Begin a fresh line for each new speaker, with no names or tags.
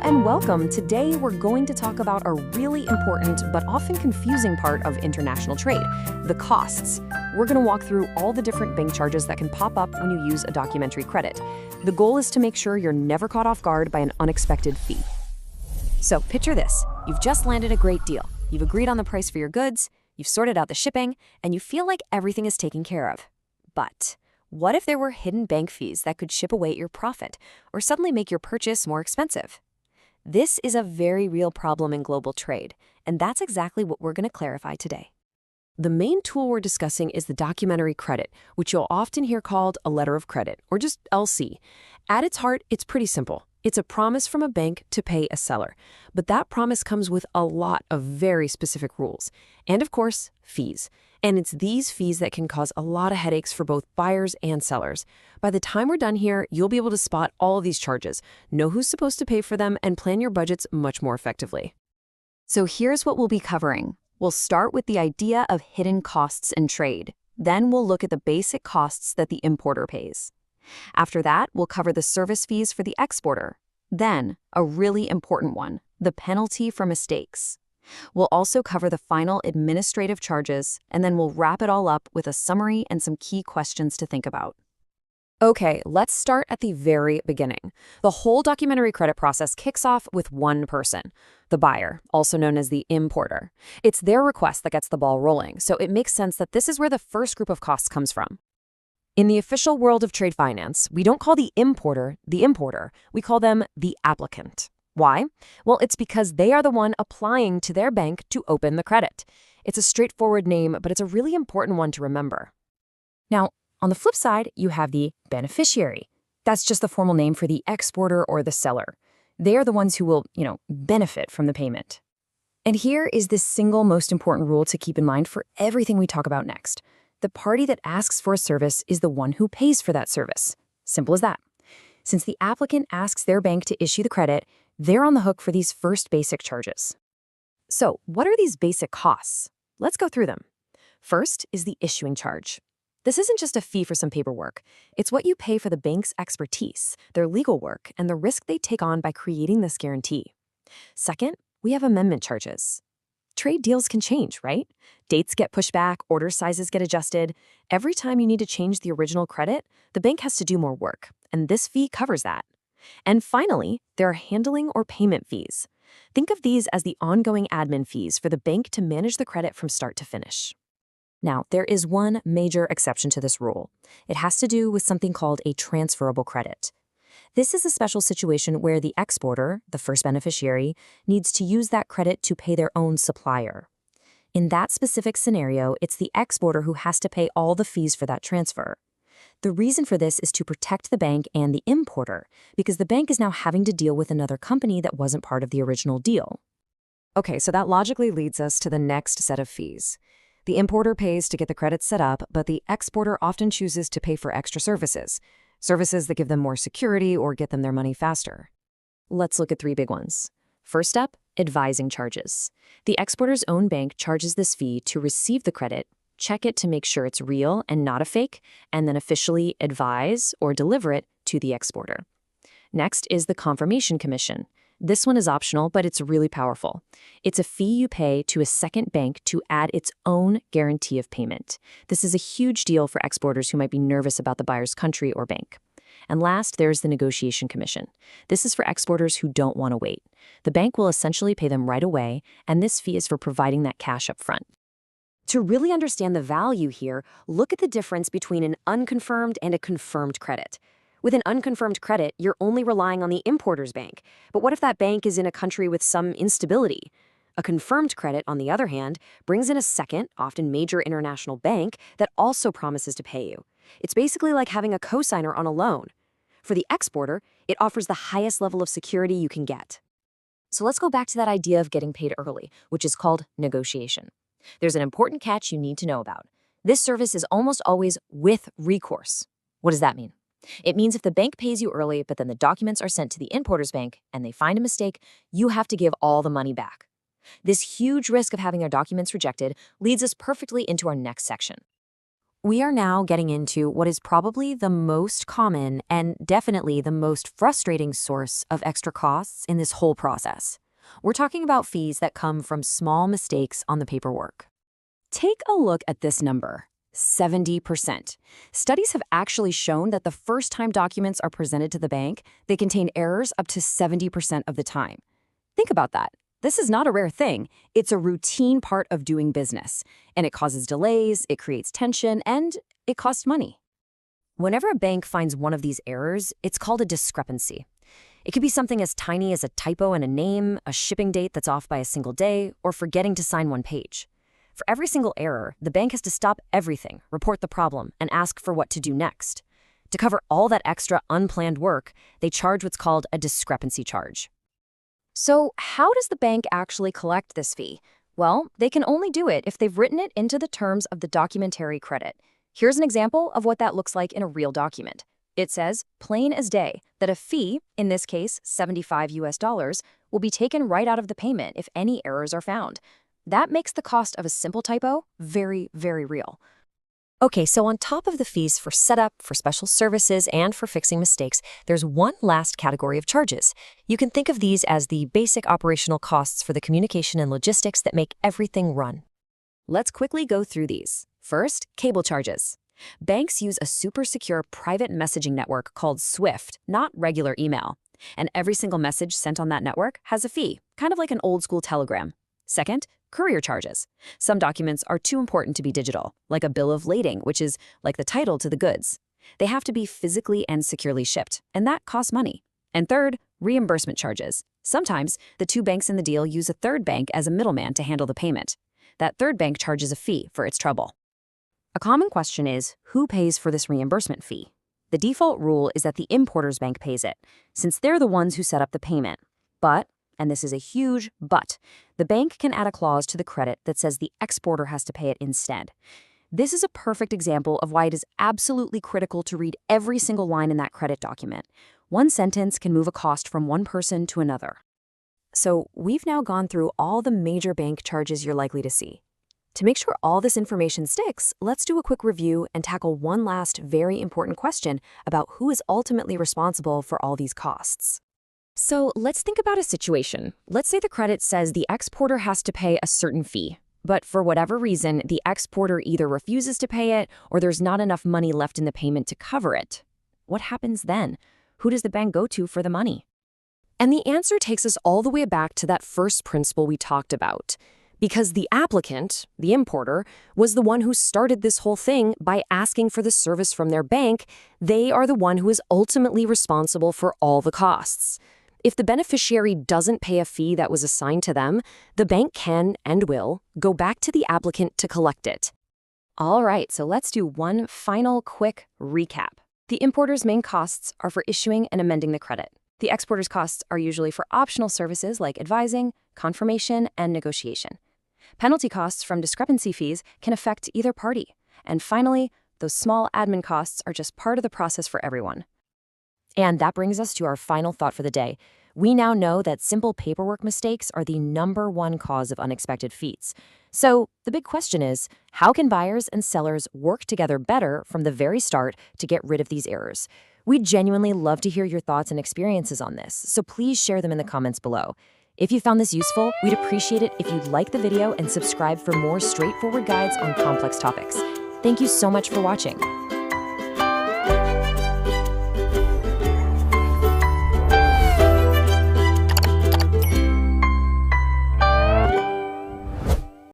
and welcome. Today, we're going to talk about a really important but often confusing part of international trade, the costs. We're going to walk through all the different bank charges that can pop up when you use a documentary credit. The goal is to make sure you're never caught off guard by an unexpected fee. So picture this. You've just landed a great deal. You've agreed on the price for your goods, you've sorted out the shipping, and you feel like everything is taken care of. But what if there were hidden bank fees that could chip away at your profit or suddenly make your purchase more expensive? This is a very real problem in global trade, and that's exactly what we're going to clarify today. The main tool we're discussing is the documentary credit, which you'll often hear called a letter of credit, or just LC. At its heart, it's pretty simple. It's a promise from a bank to pay a seller, but that promise comes with a lot of very specific rules, and of course, fees. And it's these fees that can cause a lot of headaches for both buyers and sellers. By the time we're done here, you'll be able to spot all of these charges, know who's supposed to pay for them, and plan your budgets much more effectively.
So here's what we'll be covering. We'll start with the idea of hidden costs in trade. Then we'll look at the basic costs that the importer pays. After that, we'll cover the service fees for the exporter. Then, a really important one, the penalty for mistakes. We'll also cover the final administrative charges, and then we'll wrap it all up with a summary and some key questions to think about.
Okay, let's start at the very beginning. The whole documentary credit process kicks off with one person, the buyer, also known as the importer. It's their request that gets the ball rolling, so it makes sense that this is where the first group of costs comes from. In the official world of trade finance, we don't call the importer the importer, we call them the applicant. Why? Well, it's because they are the one applying to their bank to open the credit. It's a straightforward name, but it's a really important one to remember. Now, on the flip side, you have the beneficiary. That's just the formal name for the exporter or the seller. They are the ones who will, benefit from the payment. And here is the single most important rule to keep in mind for everything we talk about next. The party that asks for a service is the one who pays for that service. Simple as that. Since the applicant asks their bank to issue the credit, they're on the hook for these first basic charges. So, what are these basic costs? Let's go through them. First is the issuing charge. This isn't just a fee for some paperwork. It's what you pay for the bank's expertise, their legal work, and the risk they take on by creating this guarantee. Second, we have amendment charges. Trade deals can change, right? Dates get pushed back, order sizes get adjusted. Every time you need to change the original credit, the bank has to do more work, and this fee covers that. And finally, there are handling or payment fees. Think of these as the ongoing admin fees for the bank to manage the credit from start to finish. Now, there is one major exception to this rule. It has to do with something called a transferable credit. This is a special situation where the exporter, the first beneficiary, needs to use that credit to pay their own supplier. In that specific scenario, it's the exporter who has to pay all the fees for that transfer. The reason for this is to protect the bank and the importer, because the bank is now having to deal with another company that wasn't part of the original deal. Okay, so that logically leads us to the next set of fees. The importer pays to get the credit set up, but the exporter often chooses to pay for extra services that give them more security or get them their money faster. Let's look at three big ones. First up, advising charges. The exporter's own bank charges this fee to receive the credit, check it to make sure it's real and not a fake, and then officially advise or deliver it to the exporter. Next is the confirmation commission. This one is optional, but it's really powerful. It's a fee you pay to a second bank to add its own guarantee of payment. This is a huge deal for exporters who might be nervous about the buyer's country or bank. And last, there's the negotiation commission. This is for exporters who don't want to wait. The bank will essentially pay them right away, and this fee is for providing that cash up front. To really understand the value here, look at the difference between an unconfirmed and a confirmed credit. With an unconfirmed credit, you're only relying on the importer's bank. But what if that bank is in a country with some instability? A confirmed credit, on the other hand, brings in a second, often major international bank that also promises to pay you. It's basically like having a cosigner on a loan. For the exporter, it offers the highest level of security you can get. So let's go back to that idea of getting paid early, which is called negotiation. There's an important catch you need to know about. This service is almost always with recourse. What does that mean? It means if the bank pays you early, but then the documents are sent to the importer's bank and they find a mistake, you have to give all the money back. This huge risk of having our documents rejected leads us perfectly into our next section. We are now getting into what is probably the most common and definitely the most frustrating source of extra costs in this whole process. We're talking about fees that come from small mistakes on the paperwork. Take a look at this number, 70%. Studies have actually shown that the first time documents are presented to the bank, they contain errors up to 70% of the time. Think about that. This is not a rare thing. It's a routine part of doing business, and it causes delays, it creates tension, and it costs money. Whenever a bank finds one of these errors, it's called a discrepancy. It could be something as tiny as a typo in a name, a shipping date that's off by a single day, or forgetting to sign one page. For every single error, the bank has to stop everything, report the problem, and ask for what to do next. To cover all that extra unplanned work, they charge what's called a discrepancy charge. So how does the bank actually collect this fee? Well, they can only do it if they've written it into the terms of the documentary credit. Here's an example of what that looks like in a real document. It says, plain as day, that a fee, in this case $75, will be taken right out of the payment if any errors are found. That makes the cost of a simple typo very, very real. Okay, so on top of the fees for setup, for special services, and for fixing mistakes, there's one last category of charges. You can think of these as the basic operational costs for the communication and logistics that make everything run. Let's quickly go through these. First, cable charges. Banks use a super secure private messaging network called SWIFT, not regular email. And every single message sent on that network has a fee, kind of like an old-school telegram. Second, courier charges. Some documents are too important to be digital, like a bill of lading, which is like the title to the goods. They have to be physically and securely shipped, and that costs money. And third, reimbursement charges. Sometimes the two banks in the deal use a third bank as a middleman to handle the payment. That third bank charges a fee for its trouble. A common question is, who pays for this reimbursement fee? The default rule is that the importer's bank pays it, since they're the ones who set up the payment. But, and this is a huge but, the bank can add a clause to the credit that says the exporter has to pay it instead. This is a perfect example of why it is absolutely critical to read every single line in that credit document. One sentence can move a cost from one person to another. So we've now gone through all the major bank charges you're likely to see. To make sure all this information sticks, let's do a quick review and tackle one last very important question about who is ultimately responsible for all these costs. So let's think about a situation. Let's say the credit says the exporter has to pay a certain fee, but for whatever reason, the exporter either refuses to pay it or there's not enough money left in the payment to cover it. What happens then? Who does the bank go to for the money? And the answer takes us all the way back to that first principle we talked about. Because the applicant, the importer, was the one who started this whole thing by asking for the service from their bank, they are the one who is ultimately responsible for all the costs. If the beneficiary doesn't pay a fee that was assigned to them, the bank can and will go back to the applicant to collect it. All right, so let's do one final quick recap. The importer's main costs are for issuing and amending the credit. The exporter's costs are usually for optional services like advising, confirmation, and negotiation. Penalty costs from discrepancy fees can affect either party. And finally, those small admin costs are just part of the process for everyone. And that brings us to our final thought for the day. We now know that simple paperwork mistakes are the #1 cause of unexpected fees. So the big question is, how can buyers and sellers work together better from the very start to get rid of these errors? We'd genuinely love to hear your thoughts and experiences on this, so please share them in the comments below. If you found this useful, we'd appreciate it if you'd like the video and subscribe for more straightforward guides on complex topics. Thank you so much for watching.